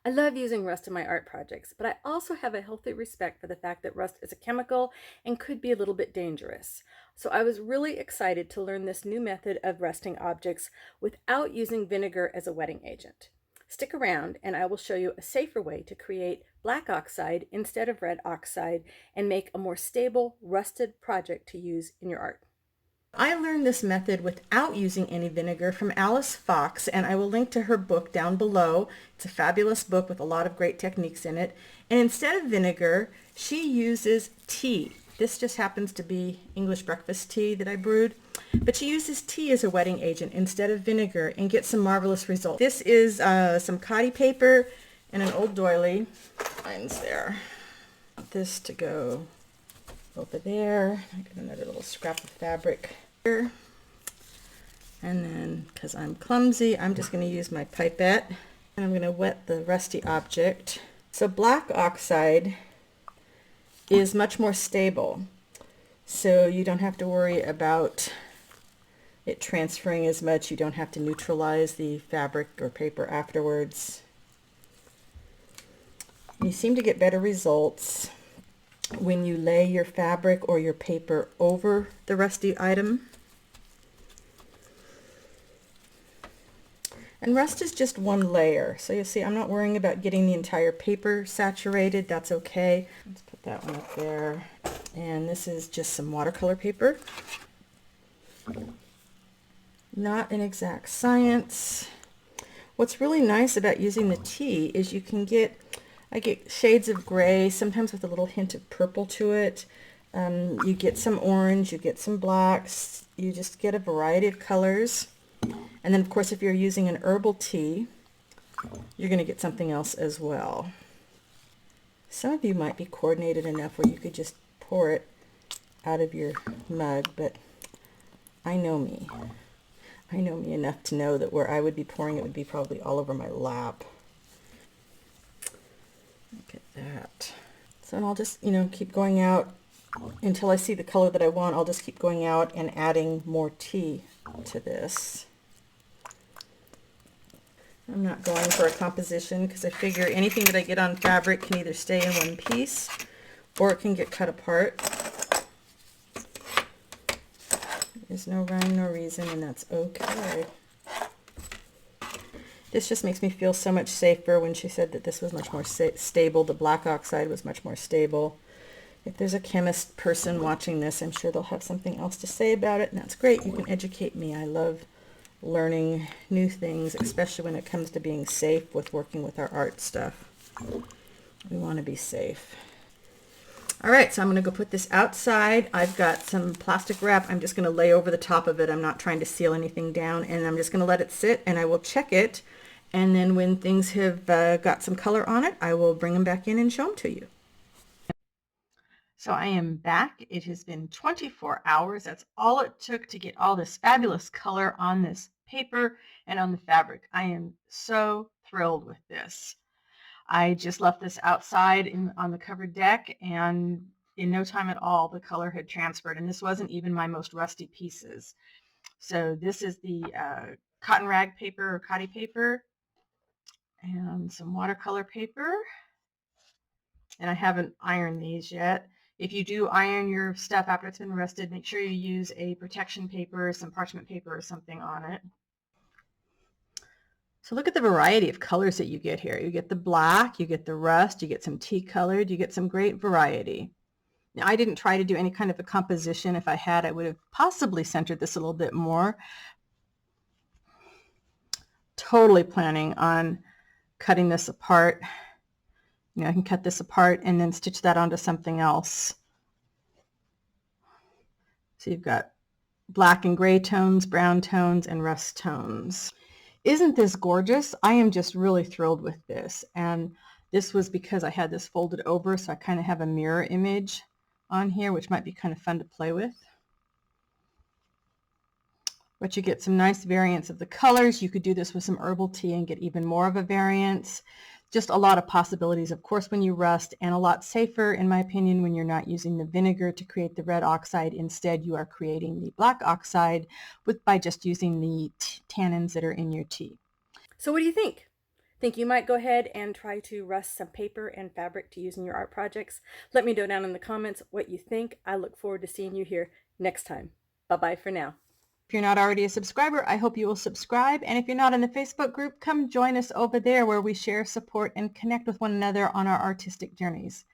I love using rust in my art projects, but I also have a healthy respect for the fact that rust is a chemical and could be a little bit dangerous. So I was really excited to learn this new method of rusting objects without using vinegar as a wetting agent. Stick around and I will show you a safer way to create black oxide instead of red oxide and make a more stable, rusted project to use in your art. I learned this method without using any vinegar from Alice Fox, and I will link to her book down below. It's a fabulous book with a lot of great techniques in it. And instead of vinegar, she uses tea. This just happens to be English breakfast tea that I brewed. But she uses tea as a wetting agent instead of vinegar and gets some marvelous results. This is some cotty paper and an old doily. Mine's there. This to go over there. I got another little scrap of fabric here. And then, because I'm clumsy, I'm just going to use my pipette and I'm going to wet the rusty object. So black oxide is much more stable, so you don't have to worry about it transferring as much. You don't have to neutralize the fabric or paper afterwards. You seem to get better results when you lay your fabric or your paper over the rusty item. And rust is just one layer, so you see I'm not worrying about getting the entire paper saturated. That's okay. Let's put that one up there. And this is just some watercolor paper. Not an exact science. What's really nice about using the tea is you can get, I get shades of gray, sometimes with a little hint of purple to it. You get some orange, you get some blacks, you just get a variety of colors. And then of course if you're using an herbal tea, you're going to get something else as well. Some of you might be coordinated enough where you could just pour it out of your mug, but I know me. I know me enough to know that where I would be pouring it would be probably all over my lap. Look at that. So I'll just, keep going out until I see the color that I want. I'll just keep going out and adding more tea to this. I'm not going for a composition because I figure anything that I get on fabric can either stay in one piece or it can get cut apart. There's no rhyme, no reason, and that's okay. This just makes me feel so much safer when she said that this was much more stable. The black oxide was much more stable. If there's a chemist person watching this, I'm sure they'll have something else to say about it, and that's great. You can educate me. I love learning new things, especially when it comes to being safe with working with our art stuff. We want to be safe. All right, so I'm going to go put this outside. I've got some plastic wrap. I'm just going to lay over the top of it. I'm not trying to seal anything down, and I'm just going to let it sit, and I will check it. And then when things have got some color on it, I will bring them back in and show them to you. So I am back. It has been 24 hours. That's all it took to get all this fabulous color on this paper and on the fabric. I am so thrilled with this. I just left this outside on the covered deck, and in no time at all, the color had transferred. And this wasn't even my most rusty pieces. So this is the cotton rag paper or cotty paper and some watercolor paper. And I haven't ironed these yet. If you do iron your stuff after it's been rusted, make sure you use a protection paper, some parchment paper or something on it. So look at the variety of colors that you get here. You get the black, you get the rust, you get some tea colored, you get some great variety. Now, I didn't try to do any kind of a composition. If I had, I would have possibly centered this a little bit more. Totally planning on cutting this apart. I can cut this apart and then stitch that onto something else. So you've got black and gray tones, brown tones, and rust tones. Isn't this gorgeous? I am just really thrilled with this. And this was because I had this folded over, so I kind of have a mirror image on here, which might be kind of fun to play with. But you get some nice variants of the colors. You could do this with some herbal tea and get even more of a variance. Just a lot of possibilities, of course, when you rust, and a lot safer, in my opinion, when you're not using the vinegar to create the red oxide. Instead, you are creating the black oxide by just using the tannins that are in your tea. So what do you think? Think you might go ahead and try to rust some paper and fabric to use in your art projects? Let me know down in the comments what you think. I look forward to seeing you here next time. Bye-bye for now. If you're not already a subscriber, I hope you will subscribe. And if you're not in the Facebook group, come join us over there where we share, support, and connect with one another on our artistic journeys.